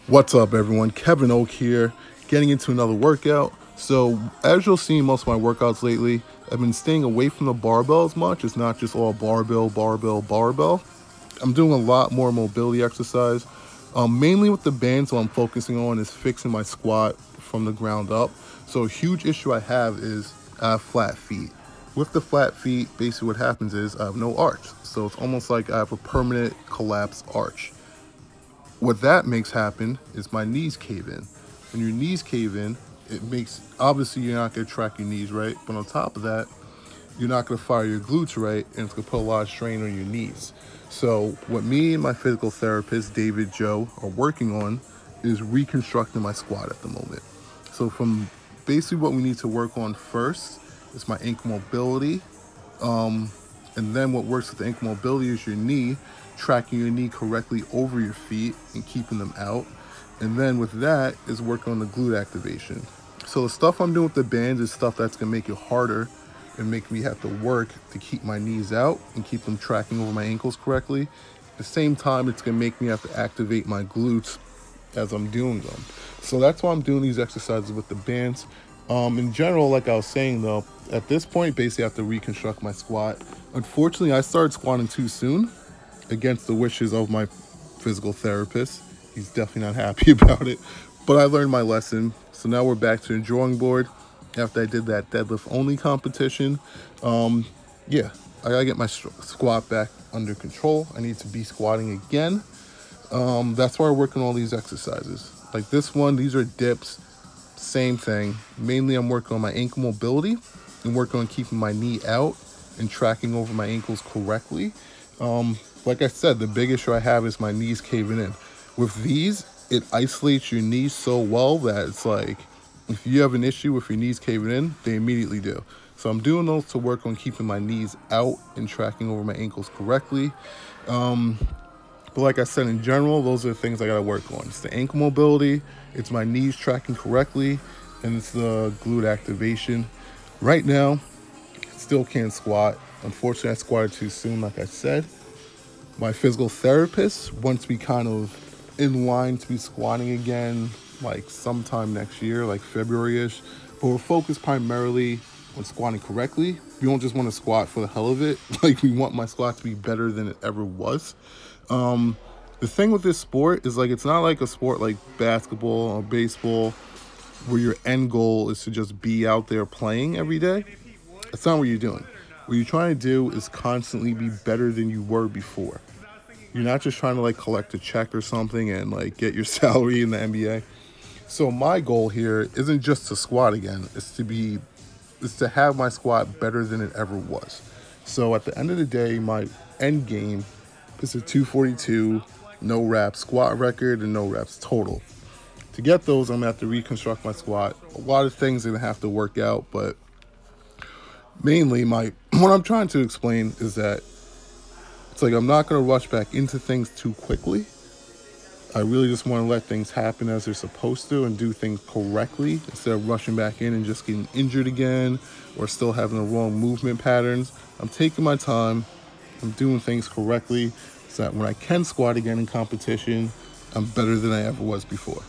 What's up, everyone? Kevin Oak here, getting into another workout. So, as you'll see in most of my workouts lately, I've been staying away from the barbell as much. It's not just all barbell, barbell, barbell. I'm doing a lot more mobility exercise. Mainly with the bands, what I'm focusing on is fixing my squat from the ground up. So, a huge issue I have is I have flat feet. With the flat feet, basically what happens is I have no arch. So, it's almost like I have a permanent collapsed arch. What that makes happen is my knees cave in. When your knees cave in, it makes, obviously you're not gonna track your knees right, but on top of that, you're not gonna fire your glutes right, and it's gonna put a lot of strain on your knees. So what me and my physical therapist, David Joe, are working on is reconstructing my squat at the moment. So from basically what we need to work on first is my ankle mobility. And then what works with the ankle mobility is your knee, tracking your knee correctly over your feet and keeping them out. And then with that is working on the glute activation. So the stuff I'm doing with the bands is stuff that's gonna make it harder and make me have to work to keep my knees out and keep them tracking over my ankles correctly. At the same time, it's gonna make me have to activate my glutes as I'm doing them. So that's why I'm doing these exercises with the bands. In general, like I was saying though, at this point, basically I have to reconstruct my squat. Unfortunately, I started squatting too soon against the wishes of my physical therapist. He's definitely not happy about it, but I learned my lesson. So now we're back to the drawing board. After I did that deadlift only competition, yeah, I gotta get my squat back under control. I need to be squatting again. That's why we're working on all these exercises. Like this one, these are dips. Same thing. Mainly I'm working on my ankle mobility and working on keeping my knee out and tracking over my ankles correctly. Like I said, the big issue I have is my knees caving in. With these, it isolates your knees so well that it's like, if you have an issue with your knees caving in, they immediately do. So I'm doing those to work on keeping my knees out and tracking over my ankles correctly. But like I said, in general, those are the things I gotta work on. It's the ankle mobility, it's my knees tracking correctly, and it's the glute activation. Right now, still can't squat. Unfortunately, I squatted too soon, like I said. My physical therapist wants me kind of in line to be squatting again, like sometime next year, like February-ish. But we're focused primarily on squatting correctly. We don't just want to squat for the hell of it. Like, we want my squat to be better than it ever was. The thing with this sport is, like, it's not like a sport like basketball or baseball where your end goal is to just be out there playing every day. That's not what you're doing. What you're trying to do is constantly be better than you were before. You're not just trying to like collect a check or something and like get your salary in the NBA. So my goal here isn't just to squat again. It's to have my squat better than it ever was. So at the end of the day, my end game is a 242 no reps squat record and no reps total. To get those, I'm gonna have to reconstruct my squat. A lot of things are gonna have to work out, but mainly what I'm trying to explain is that it's like I'm not going to rush back into things too quickly. I really just want to let things happen as they're supposed to and do things correctly instead of rushing back in and just getting injured again or still having the wrong movement patterns. I'm taking my time. I'm doing things correctly so that when I can squat again in competition, I'm better than I ever was before.